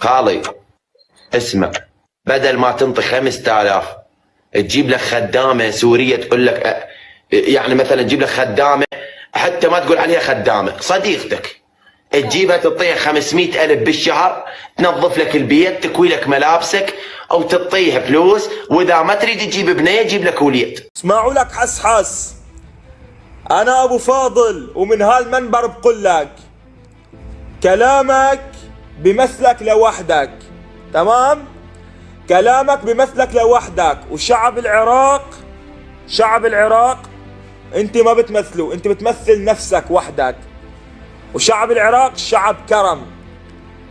خالي اسمع، بدل ما تنطي 5000 تجيب لك خدامه سوريه تقول لك يعني مثلا تجيب لك خدامه حتى ما تقول عليها خدامه، صديقتك تجيبها تعطيها 500 ألف بالشهر تنظف لك البيت، تكوي لك ملابسك، او تعطيها فلوس، واذا ما تريد تجيب بنيه تجيب لك وليد. اسمعوا لك حسحس، انا ابو فاضل ومن هالمنبر بقول لك كلامك بمثلك لوحدك، تمام؟ كلامك بمثلك لوحدك، وشعب العراق انت ما بتمثله، انت بتمثل نفسك وحدك. وشعب العراق شعب كرم،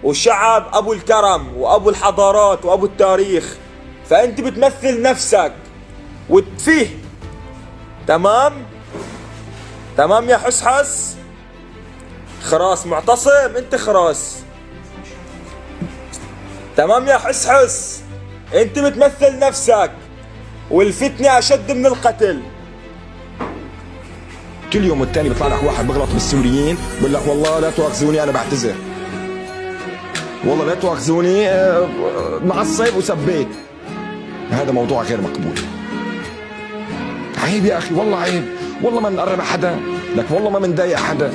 وشعب ابو الكرم وابو الحضارات وابو التاريخ، فانت بتمثل نفسك وتفيه. تمام يا حسحس؟ خراس معتصم، انت خراس. تمام يا حسحس، انت بتمثل نفسك، والفتنة اشد من القتل. كل يوم والتاني بيطلع لك واحد بغلط بالسوريين بقول لك والله لا تؤاخذوني انا بعتذر، والله لا تؤاخذوني معصب وسبيت. هذا موضوع غير مقبول. عيب يا اخي، والله عيب، والله ما بنقرب حدا، لك والله ما بنضايق حدا.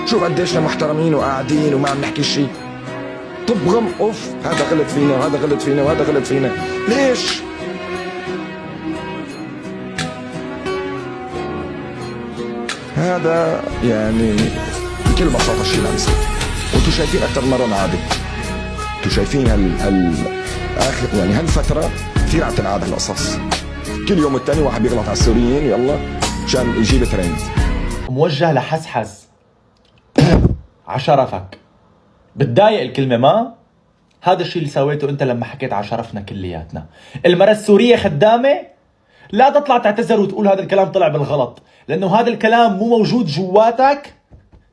شوف قديشنا محترمين وقاعدين وما عم نحكي شيء. طب غم اوف، هذا غلط فينا وهذا غلط فينا وهذا غلط فينا، ليش؟ هذا يعني بكل بساطة الشيء اللي عم يصير. وانتم شايفين أكثر من مرة عادي، انتم شايفين آخر يعني هالفترة كثير عم تنعاد هالقصص. كل يوم والتاني واحد بيغلط على السوريين يلا مشان يجيب ترند. موجه لحسحس عشرفك. بتضايق الكلمة ما؟ هذا الشيء اللي سويته انت لما حكيت عشرفنا كلياتنا. المرأة السورية خدامة؟ لا تطلع تعتذر وتقول هذا الكلام طلع بالغلط، لانه هذا الكلام مو موجود جواتك.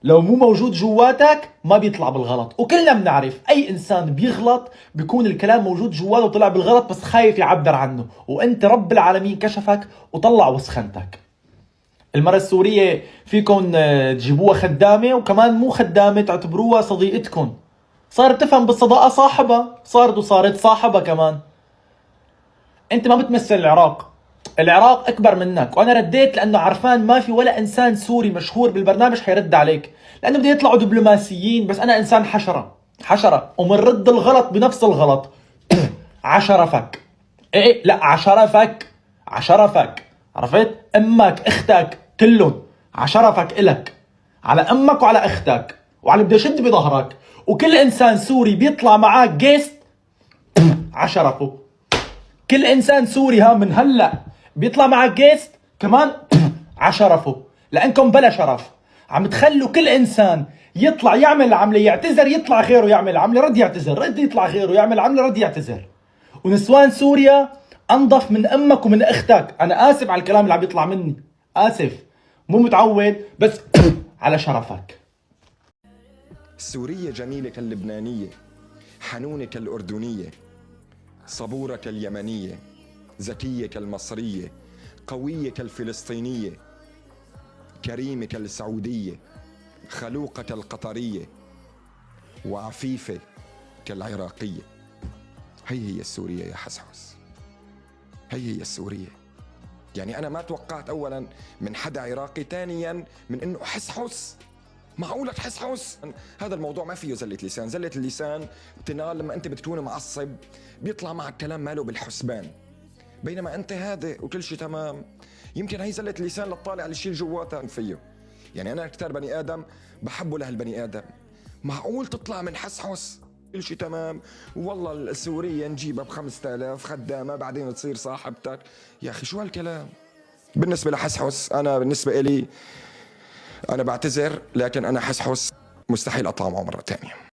لو مو موجود جواتك ما بيطلع بالغلط، وكلنا بنعرف اي انسان بيغلط بيكون الكلام موجود جواته وطلع بالغلط بس خايف يعبر عنه، وانت رب العالمين كشفك وطلع وسخنتك. المرأة السورية فيكم تجيبوها خدامة، وكمان مو خدامة تعتبروها صديقتكم. صارت تفهم بالصداقة صاحبها، صارت صاحبها كمان. انت ما بتمثل العراق اكبر منك، وانا رديت لانه عرفان ما في ولا انسان سوري مشهور بالبرنامج حيرد عليك، لانه بده يطلعوا دبلوماسيين، بس انا انسان حشرة ومنرد الغلط بنفس الغلط. عشرفك. ايه لا عشرفك، عرفت؟ امك اختك كلهم عشرفك الك، على امك وعلى اختك وعلى اللي بده يشد بظهرك، وكل انسان سوري بيطلع معاك جيست عشرفه. كل انسان سوري من هلا بيطلع معك جيست كمان عشرفه، لانكم بلا شرف. عم تخلوا كل انسان يطلع يعمل عمله يعتذر، يطلع غيره يعمل عمله رد يعتذر، رد يطلع غيره يعمل عمله رد يعتذر. ونسوان سوريا انظف من امك ومن اختك. انا اسف على الكلام اللي عم يطلع مني، اسف، مو متعود، بس على شرفك. السورية جميلة كاللبنانية، حنونة كالأردنية، صبورة كاليمنية، ذكية كالمصرية، قوية كالفلسطينية، كريمة كالسعودية، خلوقة كالقطرية، وعفيفة كالعراقية. هي السورية يا حسحس، هي السورية. يعني أنا ما توقعت أولا من حدا عراقي، ثانيا من إنه حسحس. معقولة حسحس؟ هذا الموضوع ما فيه زلة لسان. زلة اللسان بتنال لما أنت بتكون معصب، بيطلع معك كلام ماله بالحسبان، بينما أنت هادئ وكل شيء تمام. يمكن هي زلة اللسان لتطالع على الشيء اللي جواتها فيه. يعني أنا أكثر بني آدم بحبه لهالبني آدم. معقول تطلع من حسحس كل شيء تمام، والله السورية نجيبها ب5000 خدامة بعدين تصير صاحبتك؟ يا أخي شو هالكلام؟ بالنسبة لحسحس، أنا بالنسبة إلي أنا بعتذر، لكن أنا حسحس مستحيل أطعمه مرة تانية.